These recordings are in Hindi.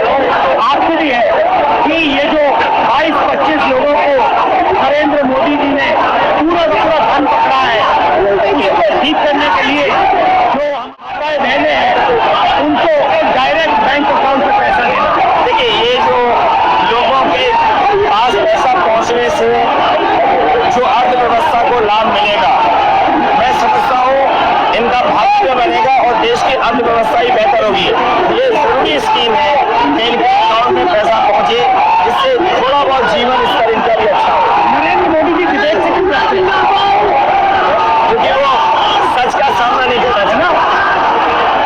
आखिरी है कि ये जो 22-25 लोगों को नरेंद्र मोदी जी ने पूरा का पूरा धन पकड़ा है, उसको ठीक करने के लिए जो हम माताएं बहनें हैं उनको एक डायरेक्ट बैंक अकाउंट में पैसा देना। देखिए, ये जो लोगों के पास पैसा पहुंचने से जो अर्थव्यवस्था को लाभ मिलेगा, मैं समझता हूँ इनका भाग्य बनेगा और देश की अर्थव्यवस्था ही बेहतर होगी। ये जरूरी स्कीम है कि इनके अकाउंट में पैसा पहुंचे, जिससे थोड़ा बहुत जीवन स्तर इनका भी अच्छा हो। नरेंद्र मोदी जी विदेश से क्यों करते हैं? क्योंकि वो सच का सामना नहीं करना चाहिए ना,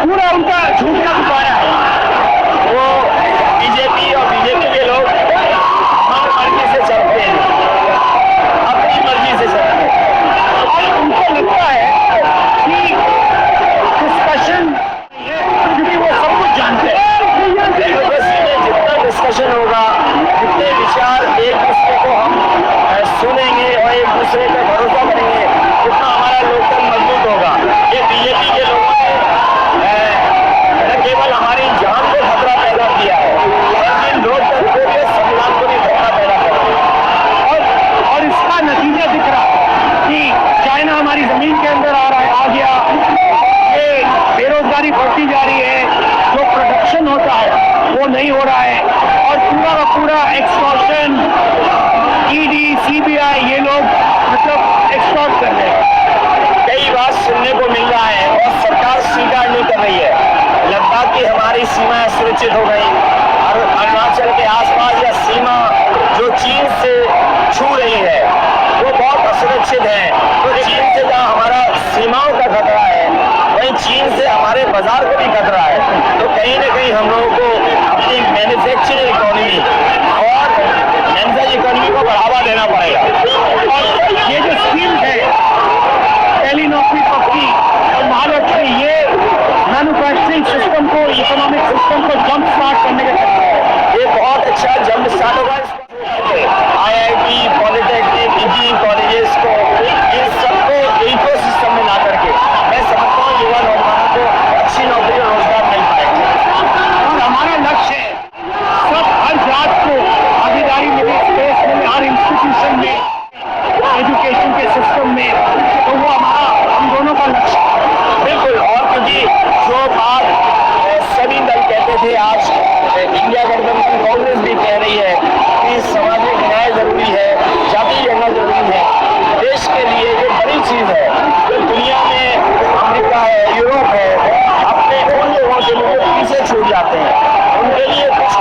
पूरा उनका झूठ का गुब्बारा है। वो बीजेपी और बीजेपी के लोग मन मर्जी से चलते हैं, अपनी मर्जी से चलते हैं और उनको लगता है कि डिस्कशन, क्योंकि वो सब कुछ जानते हैं। डेमोक्रेसी में जितना डिस्कशन होगा, जितने विचार एक दूसरे को हम सुनेंगे और एक दूसरे पर भरोसा करेंगे, उतना हमारा लोकतंत्र मजबूत होगा। ये बीजेपी के लोगों ने न केवल हमारी जान को खतरा पैदा किया है, बल्कि लोकतंत्र के संविधान को भी खतरा पैदा किया और इसका नतीजा दिख रहा है कि चाइना हमारी जमीन के अंदर आ गया, ये बेरोजगारी बढ़ती जा रही है, जो प्रोडक्शन होता है वो नहीं हो रहा है, और पूरा का पूरा एक्सटॉर्शन, ईडी, सीबीआई ये लोग मतलब एक्सटॉर्ट कर रहे हैं। कई बात सुनने को मिल रहा है और सरकार स्वीकार नहीं कर रही है। लद्दाख की हमारी सीमाएं सुरक्षित हो गई और अरुणाचल के आसपास या सीमा जो चीन से छू रही है वो बहुत असुरक्षित है। तो चीन से जहाँ हमारा सीमाओं का खतरा है, वहीं चीन से हमारे बाजार को भी खतरा है। तो कहीं ना कहीं हम लोगों को अपनी मैन्युफैक्चरिंग इकोनॉमी और मैन्युफैक्चरिंग इकोनॉमी को बढ़ावा देना पड़ेगा। और ये जो स्कीम है पहली नौकरी पक्की और महालक्ष्मी, ये मैन्युफैक्चरिंग सिस्टम को, इकोनॉमिक सिस्टम को जंप स्टार्ट करने का तरीका है। ये बहुत अच्छा जंप स्टार्ट होगा। IIT, पॉलिटेक्निक, इंजीनियरिंग कॉलेजेस को, इन सबको इकोसिस्टम में ला करके मैं समझता हूँ युवा नौजवानों को अच्छी नौकरी और रोजगार मिल पाएगा। और हमारा लक्ष्य है सब हर जात को भागीदारी मिले, स्पेस मिले, हर इंस्टीट्यूशन में, एजुकेशन के सिस्टम में, तो वो हमारा, हम दोनों का लक्ष्य है। बिल्कुल। और क्योंकि जो बात सभी दल कहते थे, आज इंडिया गठबंधन कांग्रेस भी कह रही है कि सामाजिक न्याय जरूरी है, जाति जगह जरूरी है। देश के लिए ये बड़ी चीज है। जो दुनिया में अमेरिका है, यूरोप है, अपने उन लोगों के लिए पीछे छूट जाते हैं, उनके लिए कुछ